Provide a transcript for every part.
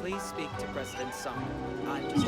Please speak to President Sung. I'm just...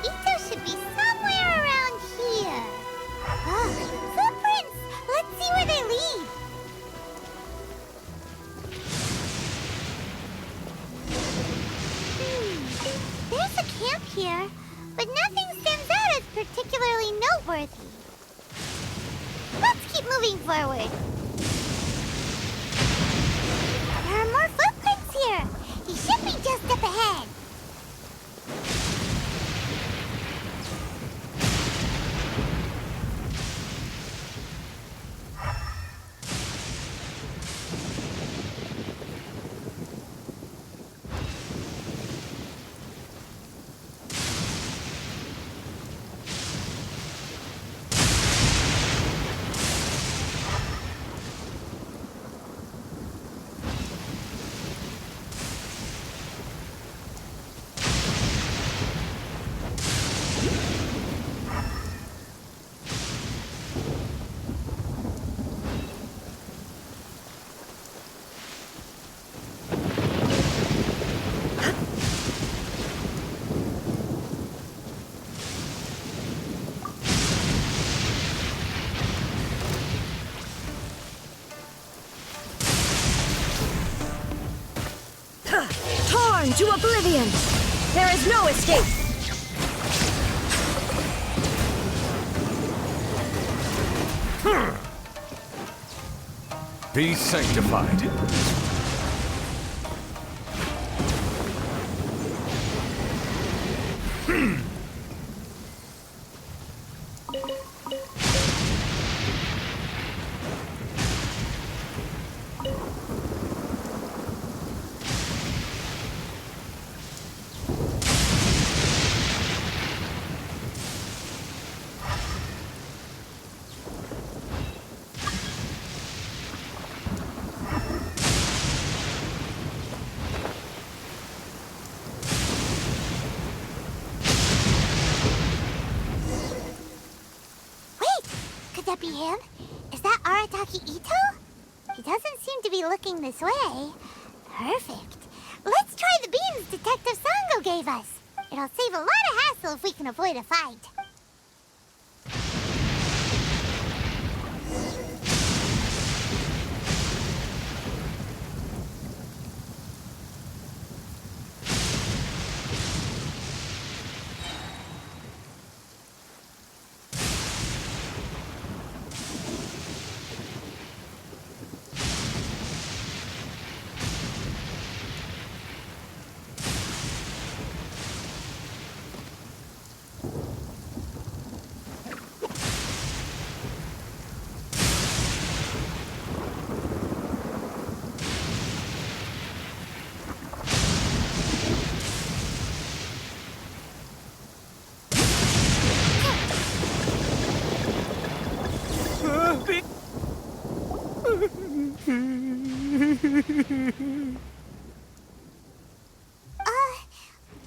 Itto should be somewhere around here. Oh, footprints! Let's see where they lead. There's a camp here, but nothing stands out as particularly noteworthy. Let's keep moving forward. There are more footprints here. He should be just up ahead. Torn to oblivion! There is no escape! Be sanctified. Could that be him? Is that Arataki Itto? He doesn't seem to be looking this way. Perfect. Let's try the beams Detective Sango gave us. It'll save a lot of hassle if we can avoid a fight.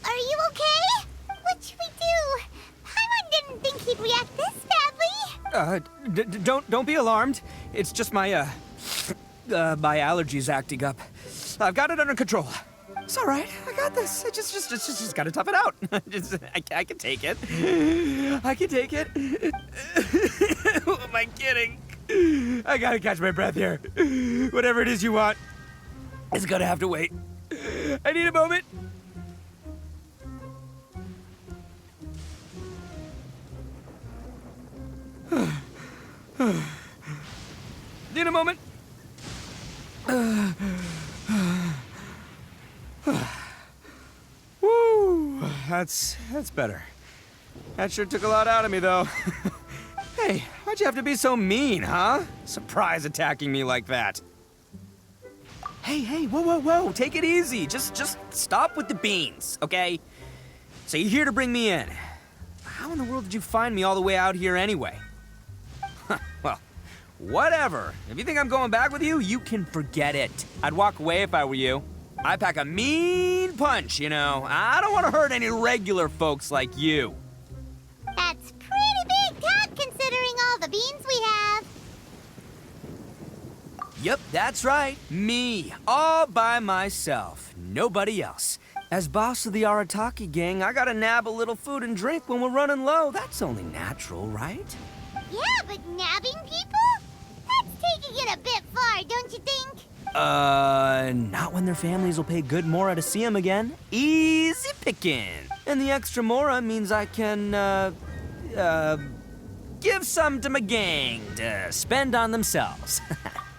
Are you okay? What should we do? Paimon didn't think he'd react this badly. Don't be alarmed. It's just my allergies acting up. I've got it under control. It's all right. I got this. I just gotta tough it out. I can take it. I can take it. Who am I kidding? I gotta catch my breath here. Whatever it is you want, it's gonna have to wait. I need a moment. Need a moment. Woo, that's better. That sure took a lot out of me, though. Hey, why'd you have to be so mean, huh? Surprise attacking me like that. Hey, whoa, take it easy. Just stop with the beans, okay? So you're here to bring me in. How in the world did you find me all the way out here anyway? Well, whatever. If you think I'm going back with you, you can forget it. I'd walk away if I were you. I pack a mean punch, you know. I don't want to hurt any regular folks like you. That's pretty big talk considering all the beans we have. Yep, that's right. Me, all by myself. Nobody else. As boss of the Arataki gang, I gotta nab a little food and drink when we're running low. That's only natural, right? Yeah, but nabbing people? That's taking it a bit far, don't you think? Not when their families will pay good mora to see them again. Easy picking. And the extra mora means I can, give some to my gang to spend on themselves.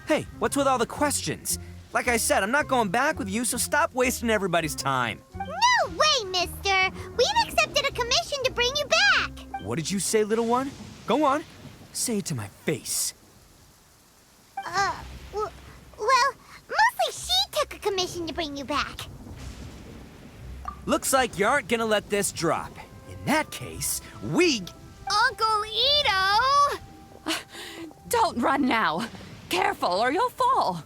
Hey, what's with all the questions? Like I said, I'm not going back with you, so stop wasting everybody's time. No way, mister! We've accepted a commission to bring you back! What did you say, little one? Go on. Say it to my face. Well, mostly she took a commission to bring you back. Looks like you aren't gonna let this drop. In that case, we... Uncle Itto! Don't run now. Careful or you'll fall.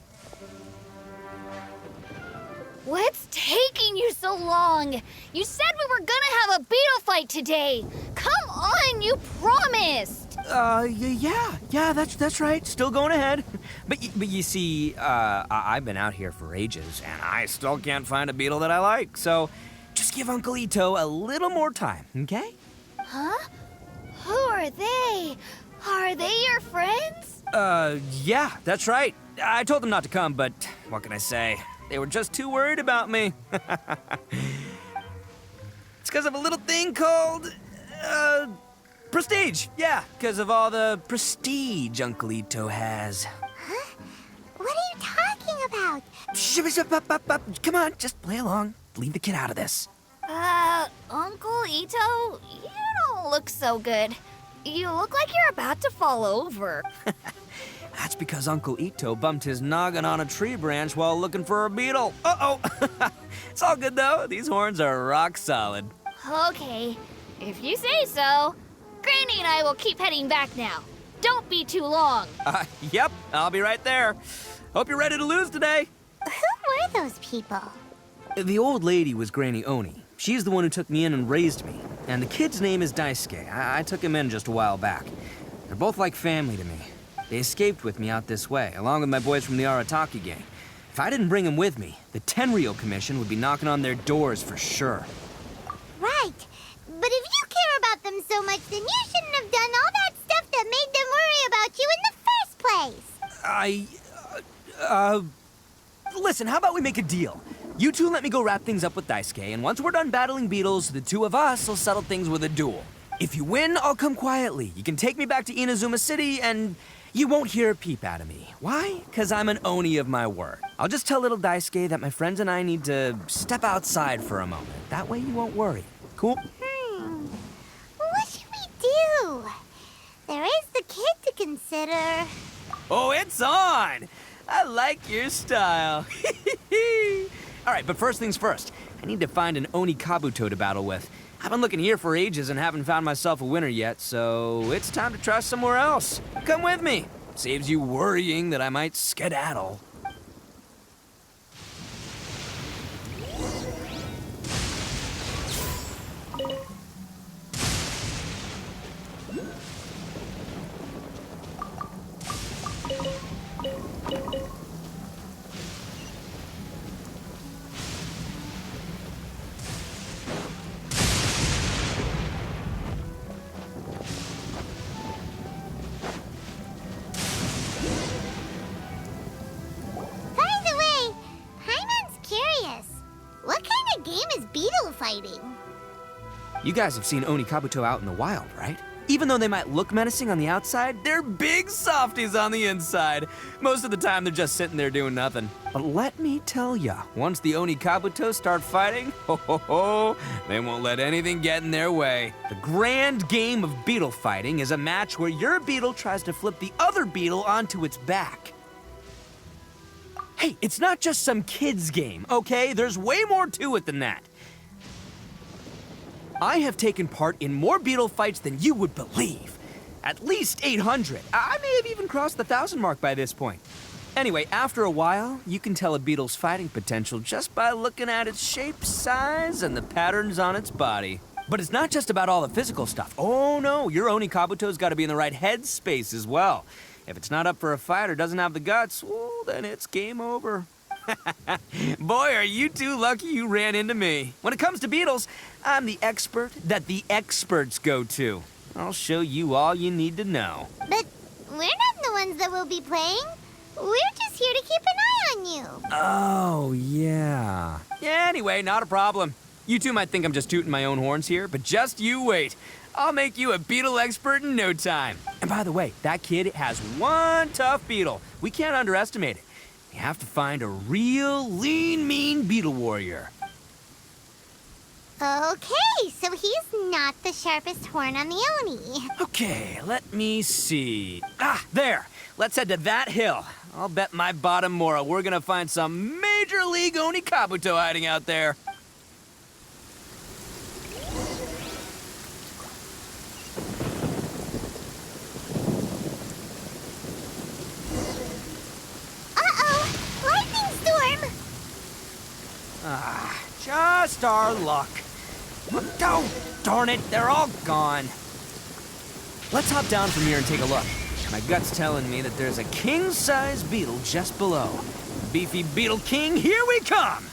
What's taking you so long? You said we were gonna have a beetle fight today. Come on, you promised. Yeah, that's right. Still going ahead. But you see, I've been out here for ages, and I still can't find a beetle that I like. So just give Uncle Itto a little more time, okay? Huh? Who are they? Are they your friends? Yeah, that's right. I told them not to come, but what can I say? They were just too worried about me. It's because of a little thing called, prestige. Yeah, because of all the prestige Uncle Itto has. Huh? What are you talking about? Come on, just play along. Leave the kid out of this. Uncle Itto, you don't look so good. You look like you're about to fall over. That's because Uncle Itto bumped his noggin on a tree branch while looking for a beetle. Uh-oh. It's all good, though. These horns are rock solid. Okay, if you say so. Granny and I will keep heading back now. Don't be too long. Yep, I'll be right there. Hope you're ready to lose today. Who were those people? The old lady was Granny Oni. She's the one who took me in and raised me. And the kid's name is Daisuke. I took him in just a while back. They're both like family to me. They escaped with me out this way, along with my boys from the Arataki gang. If I didn't bring them with me, the Tenryou Commission would be knocking on their doors for sure. Right. But if you care about them so much, then you shouldn't have done all that stuff that made them worry about you in the first place. Listen, how about we make a deal? You two let me go wrap things up with Daisuke, and once we're done battling beetles, the two of us will settle things with a duel. If you win, I'll come quietly. You can take me back to Inazuma City, and you won't hear a peep out of me. Why? Because I'm an Oni of my word. I'll just tell little Daisuke that my friends and I need to step outside for a moment. That way you won't worry. Cool? What should we do? There is the kid to consider. Oh, it's on! I like your style. All right, but first things first. I need to find an Oni Kabuto to battle with. I've been looking here for ages and haven't found myself a winner yet, so it's time to try somewhere else. Come with me. Saves you worrying that I might skedaddle. game is beetle fighting. You guys have seen Onikabuto out in the wild, right? Even though they might look menacing on the outside, they're big softies on the inside. Most of the time, they're just sitting there doing nothing. But let me tell ya, once the Onikabuto start fighting, they won't let anything get in their way. The grand game of beetle fighting is a match where your beetle tries to flip the other beetle onto its back. Hey, it's not just some kid's game, okay? There's way more to it than that. I have taken part in more beetle fights than you would believe. At least 800. I may have even crossed the 1,000 mark by this point. Anyway, after a while, you can tell a beetle's fighting potential just by looking at its shape, size, and the patterns on its body. But it's not just about all the physical stuff. Oh no, your Onikabuto's got to be in the right headspace as well. If it's not up for a fight or doesn't have the guts, well, then it's game over. Boy, are you two lucky you ran into me. When it comes to beetles, I'm the expert that the experts go to. I'll show you all you need to know. But we're not the ones that will be playing. We're just here to keep an eye on you. Oh, yeah. Yeah, anyway, not a problem. You two might think I'm just tooting my own horns here, but just you wait. I'll make you a beetle expert in no time. And by the way, that kid has one tough beetle. We can't underestimate it. You have to find a real lean, mean beetle warrior. Okay, so he's not the sharpest horn on the Oni. Okay, let me see. Ah, there. Let's head to that hill. I'll bet my bottom moral we're gonna find some major league Onikabuto hiding out there. Just our luck. Oh, darn it, they're all gone. Let's hop down from here and take a look. My gut's telling me that there's a king-size beetle just below. Beefy Beetle King, here we come!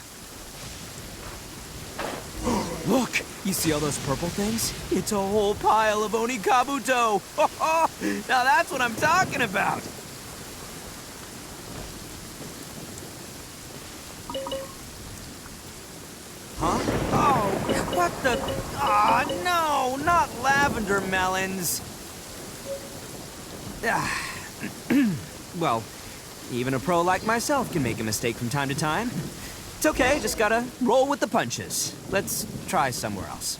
Look, you see all those purple things? It's a whole pile of Onikabuto. Now that's what I'm talking about. Huh? Oh, what the? Ah, no, not lavender melons. Well, even a pro like myself can make a mistake from time to time. It's okay, just gotta roll with the punches. Let's try somewhere else.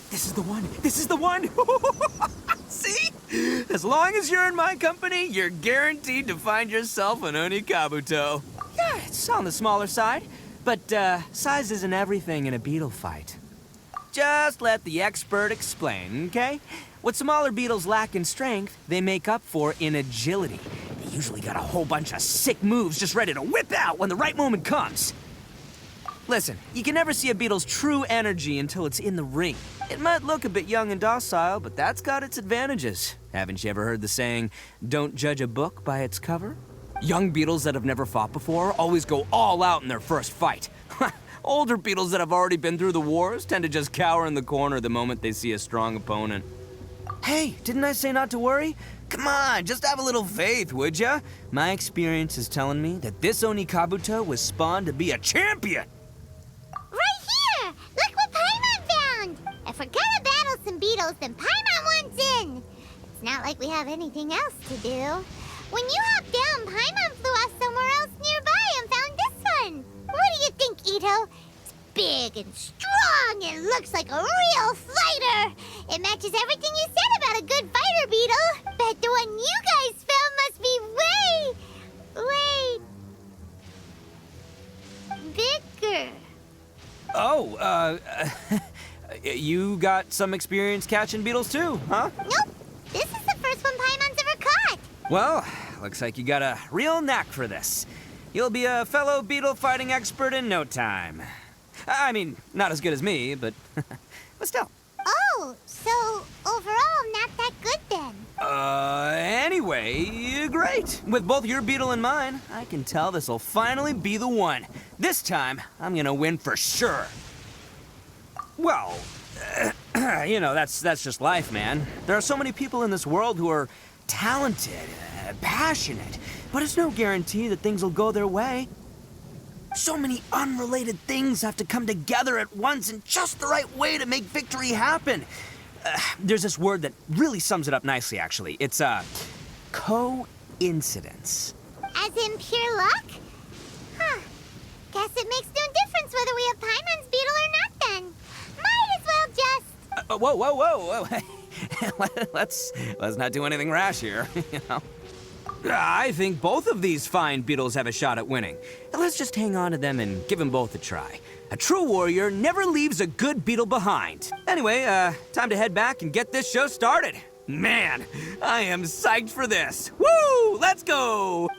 This is the one! This is the one! See? As long as you're in my company, you're guaranteed to find yourself an Onikabuto. Yeah, it's on the smaller side, but size isn't everything in a beetle fight. Just let the expert explain, okay? What smaller beetles lack in strength, they make up for in agility. They usually got a whole bunch of sick moves just ready to whip out when the right moment comes. Listen, you can never see a beetle's true energy until it's in the ring. It might look a bit young and docile, but that's got its advantages. Haven't you ever heard the saying, don't judge a book by its cover? Young beetles that have never fought before always go all out in their first fight. Older beetles that have already been through the wars tend to just cower in the corner the moment they see a strong opponent. Hey, didn't I say not to worry? Come on, just have a little faith, would ya? My experience is telling me that this Onikabuto was spawned to be a champion. Right here! Look what Paimon found! If we're gonna battle some beetles, then Paimon wants in! It's not like we have anything else to do. When you hopped down, Paimon flew off somewhere else nearby and found this one. What do you think, Itto? It's big and strong and looks like a real fighter. It matches everything you said about a good fighter beetle. Bet the one you guys found must be way bigger. Oh, you got some experience catching beetles too, huh? Nope. This is the first one Paimon's ever caught. Well, looks like you got a real knack for this. You'll be a fellow beetle fighting expert in no time. I mean, not as good as me, but still. Oh, so overall not that good then. Anyway, great. With both your beetle and mine, I can tell this'll finally be the one. This time, I'm gonna win for sure. Well, You know, that's just life, man. There are so many people in this world who are talented, passionate, but it's no guarantee that things will go their way. So many unrelated things have to come together at once in just the right way to make victory happen. There's this word that really sums it up nicely, actually. It's, coincidence. As in pure luck? Huh. Guess it makes no difference whether we have Paimon's beetle or not then. Might as well just... Whoa. let's not do anything rash here, you know? I think both of these fine beetles have a shot at winning. Let's just hang on to them and give them both a try. A true warrior never leaves a good beetle behind. Anyway, time to head back and get this show started. Man, I am psyched for this. Woo! Let's go!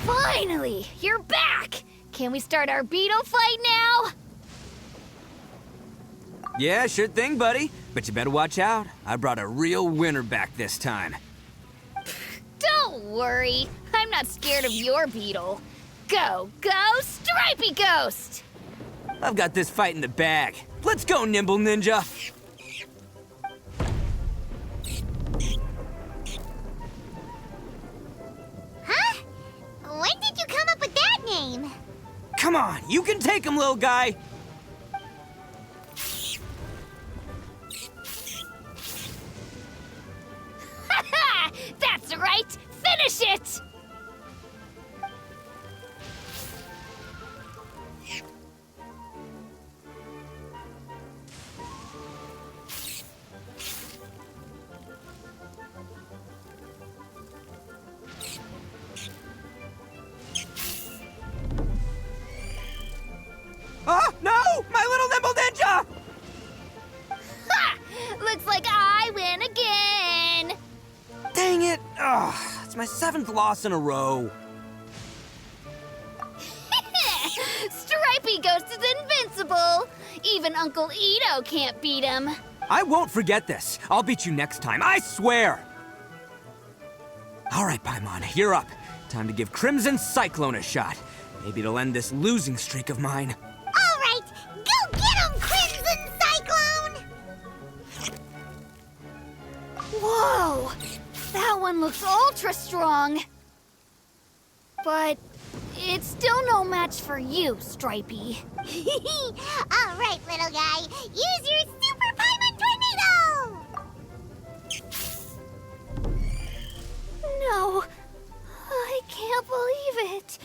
Finally, you're back! Can we start our beetle fight now? Yeah, sure thing, buddy. But you better watch out. I brought a real winner back this time. Don't worry, I'm not scared of your beetle. Go, Stripey Ghost! I've got this fight in the bag. Let's go, Nimble Ninja! Huh? When did you come up with that name? Come on, you can take him, little guy! Ha! That's right! Finish it! Oh, no! My little Nimble Ninja! Ha! Looks like I win again! Dang it! Ugh, it's my 7th loss in a row. Stripey Ghost is invincible! Even Uncle Itto can't beat him. I won't forget this. I'll beat you next time, I swear! All right, Paimon, you're up. Time to give Crimson Cyclone a shot. Maybe it'll end this losing streak of mine. All right, go get him, Crimson Cyclone! Whoa! That one looks ultra strong. But it's still no match for you, Stripey. All right, little guy, use your Super Paimon Tornado! No, I can't believe it.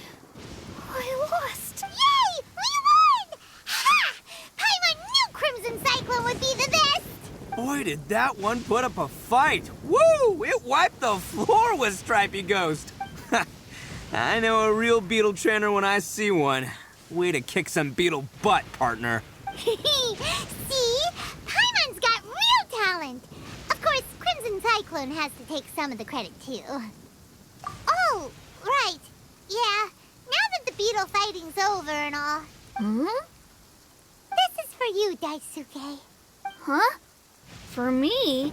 I lost. Yay! We won! Ha! Paimon knew Crimson Cyclone would be the best! Boy, did that one put up a fight. Woo! It wiped the floor with Stripey Ghost. I know a real beetle trainer when I see one. Way to kick some beetle butt, partner. See? Paimon's got real talent! Of course, Crimson Cyclone has to take some of the credit, too. Oh, right. Yeah, now that the beetle fighting's over and all, Hmm? this is for you, Daisuke. Huh? For me?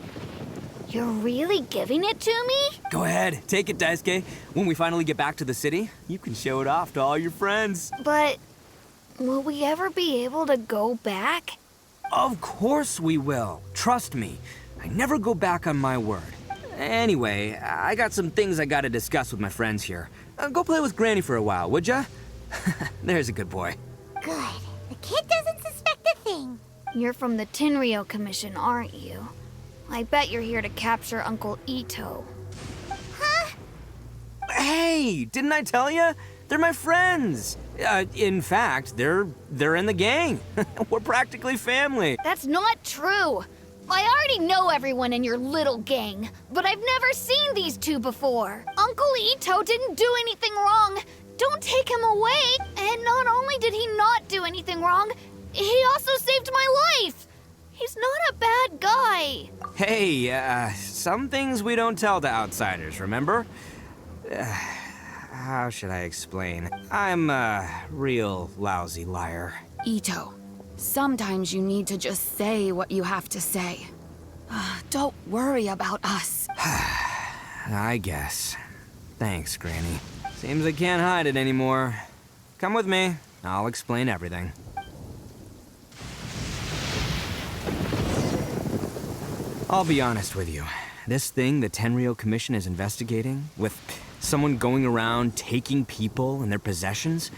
You're really giving it to me? Go ahead, take it, Daisuke. When we finally get back to the city, you can show it off to all your friends. But will we ever be able to go back? Of course we will. Trust me. I never go back on my word. Anyway, I got some things I gotta discuss with my friends here. Go play with Granny for a while, would ya? There's a good boy. Good. The kid doesn't suspect a thing. You're from the Tenryou Commission, aren't you? I bet you're here to capture Uncle Itto. Huh? Hey, didn't I tell ya? They're my friends. In fact, they're in the gang. We're practically family. That's not true. I already know everyone in your little gang, but I've never seen these two before. Uncle Itto didn't do anything wrong. Don't take him away. And not only did he not do anything wrong, he also saved my life. He's not a bad guy. Hey, some things we don't tell to outsiders, remember? How should I explain? I'm a real lousy liar. Itto, sometimes you need to just say what you have to say. Don't worry about us. I guess. Thanks, Granny. Seems I can't hide it anymore. Come with me. I'll explain everything. I'll be honest with you. This thing the Tenryou Commission is investigating, with someone going around taking people and their possessions,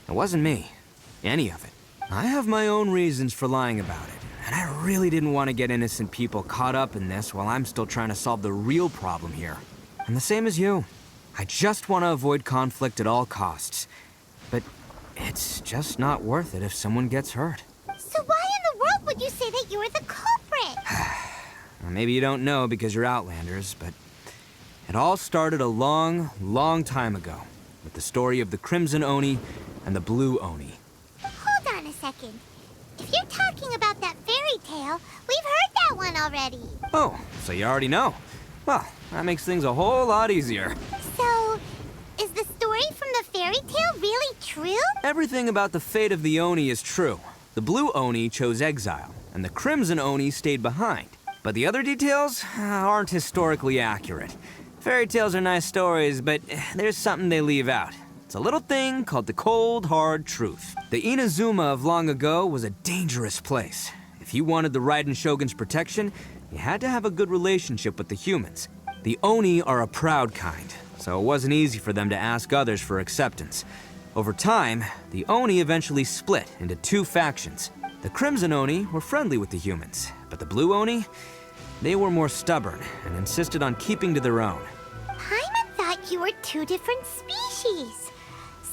it wasn't me. Any of it. I have my own reasons for lying about it, and I really didn't want to get innocent people caught up in this while I'm still trying to solve the real problem here. I'm the same as you. I just want to avoid conflict at all costs. But it's just not worth it if someone gets hurt. So why in the world would you say that you were the culprit? Well, maybe you don't know because you're Outlanders, but it all started a long, long time ago with the story of the Crimson Oni and the Blue Oni. Hold on a second. If you're talking about that fairy tale, we've heard that one already. Oh, so you already know. Well, that makes things a whole lot easier. So, is the story from the fairy tale really true? Everything about the fate of the Oni is true. The Blue Oni chose exile, and the Crimson Oni stayed behind. But the other details aren't historically accurate. Fairy tales are nice stories, but there's something they leave out. It's a little thing called the cold, hard truth. The Inazuma of long ago was a dangerous place. If you wanted the Raiden Shogun's protection, you had to have a good relationship with the humans. The Oni are a proud kind, so it wasn't easy for them to ask others for acceptance. Over time, the Oni eventually split into two factions. The Crimson Oni were friendly with the humans, but the Blue Oni, they were more stubborn and insisted on keeping to their own. Paimon thought you were two different species.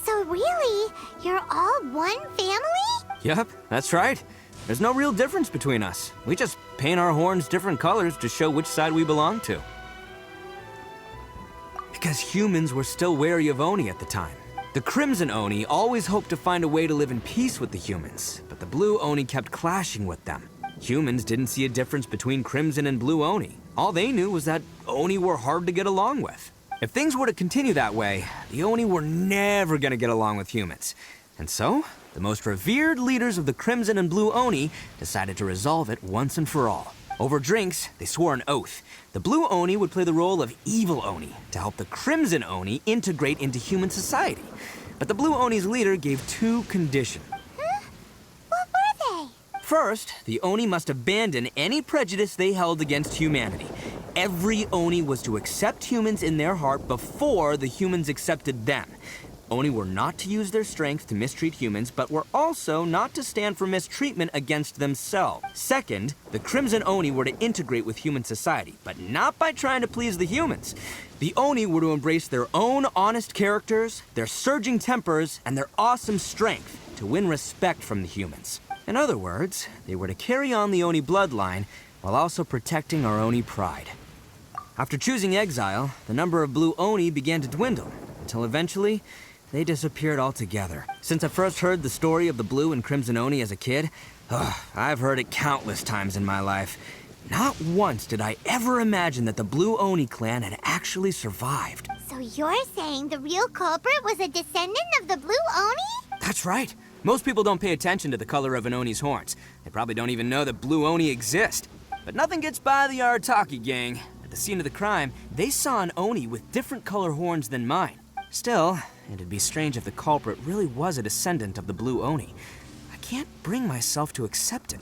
So really, you're all one family? Yep, that's right. There's no real difference between us. We just paint our horns different colors to show which side we belong to. Because humans were still wary of Oni at the time. The Crimson Oni always hoped to find a way to live in peace with the humans, but the Blue Oni kept clashing with them. Humans didn't see a difference between Crimson and Blue Oni. All they knew was that Oni were hard to get along with. If things were to continue that way, the Oni were never gonna get along with humans. And so, the most revered leaders of the Crimson and Blue Oni decided to resolve it once and for all. Over drinks, they swore an oath. The Blue Oni would play the role of evil Oni to help the Crimson Oni integrate into human society. But the Blue Oni's leader gave two conditions. Huh? What were they? First, the Oni must abandon any prejudice they held against humanity. Every Oni was to accept humans in their heart before the humans accepted them. Oni were not to use their strength to mistreat humans, but were also not to stand for mistreatment against themselves. Second, the Crimson Oni were to integrate with human society, but not by trying to please the humans. The Oni were to embrace their own honest characters, their surging tempers, and their awesome strength to win respect from the humans. In other words, they were to carry on the Oni bloodline while also protecting our Oni pride. After choosing exile, the number of Blue Oni began to dwindle, until eventually, they disappeared altogether. Since I first heard the story of the Blue and Crimson Oni as a kid, I've heard it countless times in my life. Not once did I ever imagine that the Blue Oni clan had actually survived. So you're saying the real culprit was a descendant of the Blue Oni? That's right. Most people don't pay attention to the color of an Oni's horns. They probably don't even know that Blue Oni exist. But nothing gets by the Arataki gang. At the scene of the crime, they saw an Oni with different color horns than mine. Still, it'd be strange if the culprit really was a descendant of the Blue Oni. I can't bring myself to accept it.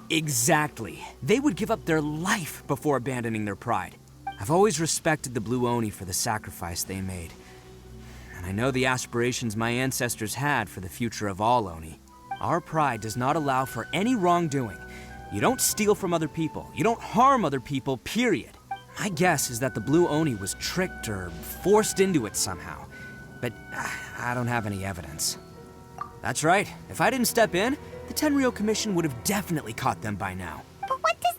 Exactly. They would give up their life before abandoning their pride. I've always respected the Blue Oni for the sacrifice they made. And I know the aspirations my ancestors had for the future of all Oni. Our pride does not allow for any wrongdoing. You don't steal from other people. You don't harm other people, period. My guess is that the Blue Oni was tricked or forced into it somehow. But I don't have any evidence. That's right. If I didn't step in, the Tenryou Commission would have definitely caught them by now. But what does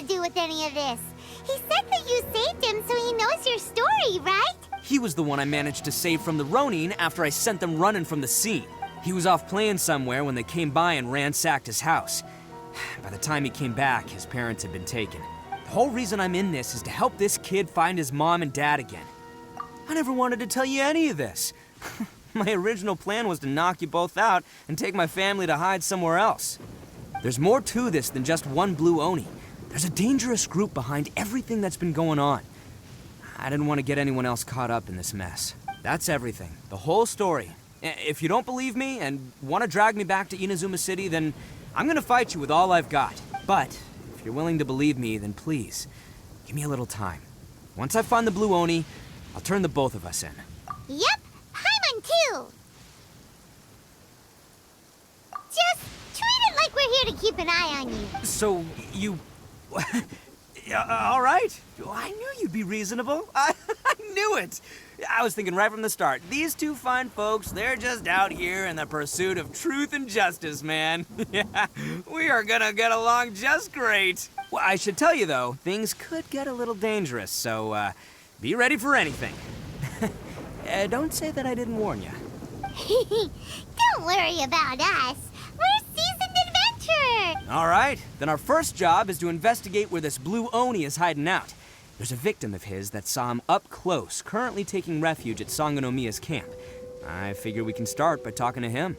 to do with any of this? He said that you saved him so he knows your story, right? He was the one I managed to save from the Ronin after I sent them running from the scene. He was off playing somewhere when they came by and ransacked his house. By the time he came back, his parents had been taken. The whole reason I'm in this is to help this kid find his mom and dad again. I never wanted to tell you any of this. My original plan was to knock you both out and take my family to hide somewhere else. There's more to this than just one blue Oni. There's a dangerous group behind everything that's been going on. I didn't want to get anyone else caught up in this mess. That's everything. The whole story. If you don't believe me and want to drag me back to Inazuma City, then I'm gonna fight you with all I've got. But if you're willing to believe me, then please, give me a little time. Once I find the blue Oni, I'll turn the both of us in. Yep, Paimon too. Just treat it like we're here to keep an eye on you. So, you... all right. I knew you'd be reasonable. I knew it. I was thinking right from the start, these two fine folks, they're just out here in the pursuit of truth and justice, man. Yeah, we are gonna get along just great. Well, I should tell you, though, things could get a little dangerous, so, be ready for anything. Don't say that I didn't warn you. Don't worry about us. We're seasoned adventurers. All right, then our first job is to investigate where this blue Oni is hiding out. There's a victim of his that saw him up close, currently taking refuge at Sangonomiya's camp. I figure we can start by talking to him.